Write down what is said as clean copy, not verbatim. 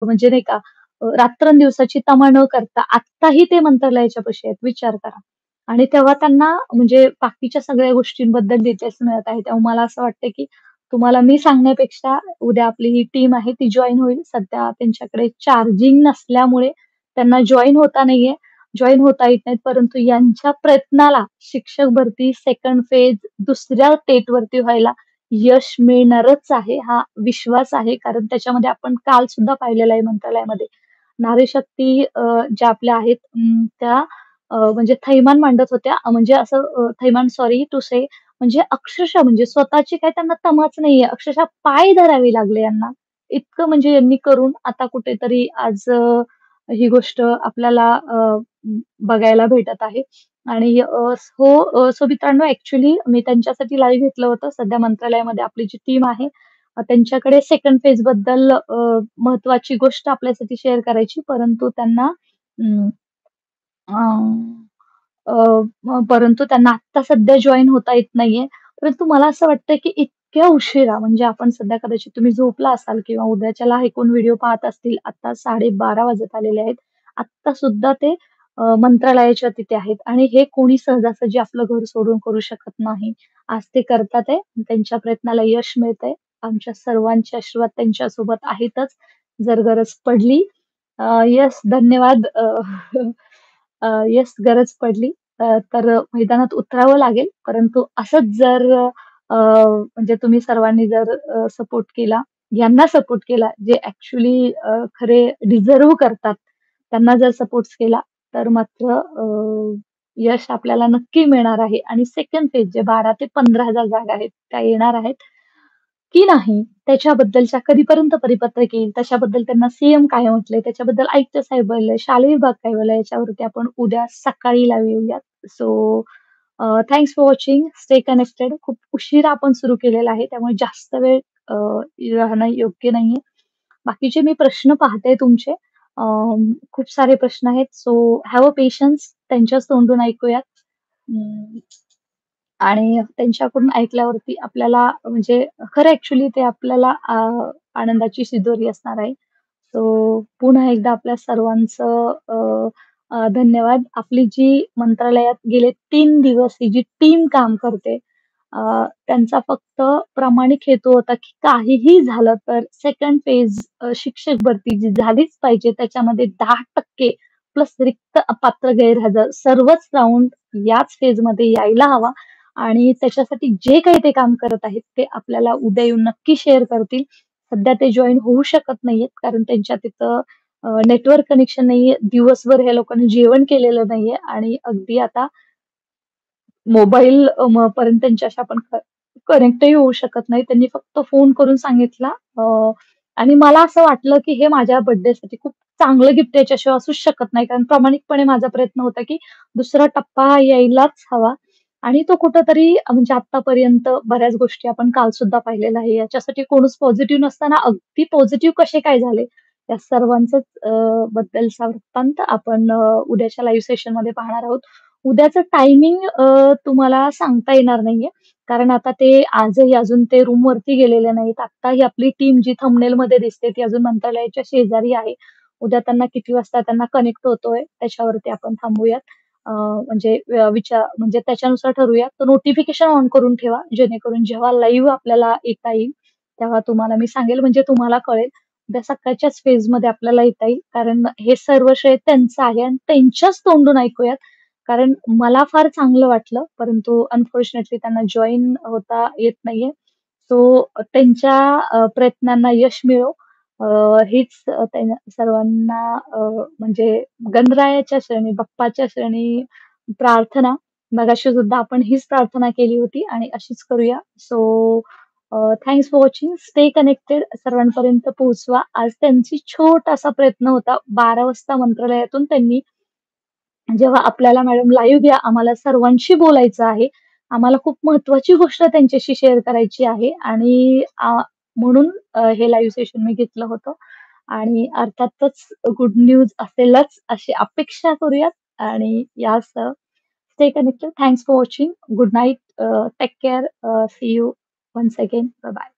म्हणजे नाही का रात्रंदिवसाची तमा न करता आत्ताही ते मंत्रालयाच्या पाशी आहेत, विचार करा. आणि तेव्हा त्यांना म्हणजे बाकीच्या सगळ्या गोष्टींबद्दल डिटेल्स मिळत आहेत. तेव्हा मला असं वाटतं, की तुम्हाला मी सांगण्यापेक्षा उद्या आपली ही टीम आहे ती जॉइन होईल. सध्या त्यांच्याकडे चार्जिंग नसल्यामुळे त्यांना जॉइन होता येत नाहीत. परंतु यांच्या प्रयत्नाला शिक्षक भरती सेकंड फेज दुसऱ्या टेटवरती व्हायला यश मिळणारच आहे, हा विश्वास आहे. कारण त्याच्यामध्ये आपण काल सुद्धा पाहिलेलं आहे मंत्रालयामध्ये. नारी शक्ती ज्या आपल्या आहेत त्या म्हणजे थैमान मांडत होत्या. म्हणजे असं थैमान सॉरी टू से म्हणजे अक्षरशः म्हणजे स्वतःची काही त्यांना तमाच नाहीये. अक्षरशः पाय धरावे लागले यांना. इतकं म्हणजे यांनी करून आता कुठेतरी आज ही गोष्ट आपल्याला बघायला भेटत आहे. आणि सो मित्रांनो ॲक्चुअली मी त्यांच्यासाठी लाईव्ह घेतलं होतं. सध्या मंत्रालयामध्ये आपली जी टीम आहे त्यांच्याकडे सेकंड फेजबद्दल महत्त्वाची गोष्ट आपल्यासाठी शेअर करायची. परंतु त्यांना अं, अ, परंतु त्यांना आत्ता सध्या जॉइन होता येत नाहीये. परंतु मला असं वाटतं, की इतक्या उशिरा म्हणजे आपण सध्या कदाचित तुम्ही झोपला असाल किंवा उद्याच्याला हे कोण व्हिडिओ पाहत असतील. आता 12:30 वाजत आलेले आहेत. आत्ता सुद्धा ते मंत्रालयाच्या तिथे आहेत आणि हे कोणी सहजासहजी आपलं घर सोडून करू शकत नाही. आज ते करतात आहे. त्यांच्या प्रयत्नाला यश मिळतंय. आमच्या सर्वांचे आशीर्वाद त्यांच्यासोबत आहेतच. जर गरज पडली येस धन्यवाद. येस गरज पडली तर मैदानात उतरावं लागेल. परंतु असंच जर म्हणजे तुम्ही सर्वांनी जर सपोर्ट केला, यांना सपोर्ट केला, जे ॲक्चुअली खरे डिझर्व्ह करतात, त्यांना जर सपोर्ट केला, तर मात्र यश आपल्याला नक्की मिळणार आहे आणि सेकंड फेज जे 12 ते 15,000 जागा आहेत, त्या येणार आहेत. की नाही, त्याच्याबद्दलच्या कधीपर्यंत परिपत्रक येईल, त्याच्याबद्दल त्यांना सीएम काय म्हटलंय, त्याच्याबद्दल आयुक्त साहेब बोलले, शालेय विभाग काय बोलला, याच्यावरती आपण उद्या सकाळी लाईव्ह येऊयात. So thanks for watching. Stay connected. खूप उशिरा आपण सुरू केलेला आहे, त्यामुळे जास्त वेळ अ, राहणं योग्य नाहीये. बाकीचे मी प्रश्न पाहते तुमचे. खूप सारे प्रश्न आहेत. So have a patience. त्यांच्याच तोंडून ऐकूयात. अं, आणि त्यांच्याकडून ऐकल्यावरती आपल्याला म्हणजे खरं ॲक्चुअली ते आपल्याला आनंदाची शिदोरी असणार आहे. सो पुन्हा एकदा आपल्या सर्वांचं धन्यवाद. आपली जी मंत्रालयात गेले 3 दिवस ही जी टीम काम करते, त्यांचा फक्त प्रामाणिक हेतू होता, की काहीही झालं तर सेकंड फेज शिक्षक भरती जी झालीच पाहिजे. त्याच्यामध्ये 10% प्लस रिक्त अपात्र गैरहजर सर्वच राउंड याच फेजमध्ये यायला हवा आणि त्याच्यासाठी जे काही ते काम करत आहेत, ते आपल्याला उद्या येऊन नक्की शेअर करतील. सध्या ते जॉइन होऊ शकत नाहीयेत, कारण त्यांच्या तिथं नेटवर्क कनेक्शन नाहीये. दिवसभर ह्या लोकांनी जेवण केलेलं नाहीये आणि अगदी आता मोबाईल पर्यंत त्यांच्याशी आपण कनेक्टही होऊ शकत नाही. त्यांनी फक्त फोन करून सांगितला आणि मला असं वाटलं, की हे माझ्या बर्थडेसाठी खूप चांगलं गिफ्ट याच्याशिवाय असूच शकत नाही. कारण प्रामाणिकपणे माझा प्रयत्न होता, की दुसरा टप्पा हा यायलाच हवा आणि तो कुठेतरी म्हणजे आत्तापर्यंत बऱ्याच गोष्टी आपण काल सुद्धा पाहिलेलं आहे. याच्यासाठी कोणच पॉझिटिव्ह नसताना अगदी पॉझिटिव्ह कसे काय झाले? या सर्वांचंच बद्दलचा वृत्तांत आपण उद्याच्या लाईव्ह सेशनमध्ये पाहणार आहोत. उद्याचं टायमिंग तुम्हाला सांगता येणार नाहीये. कारण आता ते आजही अजून ते रूमवरती गेलेले नाहीत. आत्ता ही आपली टीम जी थंबनेलमध्ये दिसते ती अजून मंत्रालयाच्या शेजारी आहे. उद्या त्यांना किती वाजता त्यांना कनेक्ट होतोय त्याच्यावरती आपण थांबूयात. म्हणजे म्हणजे त्याच्यानुसार ठरवूयात. तर नोटिफिकेशन ऑन करून ठेवा, जेणेकरून जेव्हा लाईव्ह आपल्याला येता येईल, तेव्हा तुम्हाला मी सांगेल म्हणजे तुम्हाला कळेल. उद्या सकाळच्याच फेजमध्ये आपल्याला येता येईल. कारण हे सर्व श्रेय त्यांचं आहे आणि त्यांच्याच तोंडून ऐकूयात. कारण मला फार चांगलं वाटलं, परंतु अनफॉर्च्युनेटली त्यांना जॉइन होता येत नाहीये. सो त्यांच्या प्रयत्नांना यश मिळो हीच त्या सर्वांना म्हणजे गणरायाच्या चरणी, बाप्पाच्या चरणी प्रार्थना. मगाशी सुद्धा आपण हीच प्रार्थना केली होती आणि अशीच करूया. So thanks for watching. Stay connected. सर्वांपर्यंत पोहोचवा. आज त्यांची छोटासा प्रयत्न होता. 12 वाजता मंत्रालयातून त्यांनी जेव्हा आपल्याला मॅडम लाईव्ह घ्या, आम्हाला सर्वांशी बोलायचं आहे. आम्हाला खूप महत्त्वाची गोष्ट त्यांच्याशी शेअर करायची आहे आणि म्हणून हे लाईव्ह सेशन मी घेतलं होतं आणि अर्थातच गुड न्यूज असेलच अशी अपेक्षा करूयात आणि यासह stay connected. Thanks for watching. Good night. Take care. See you once again. Bye-bye.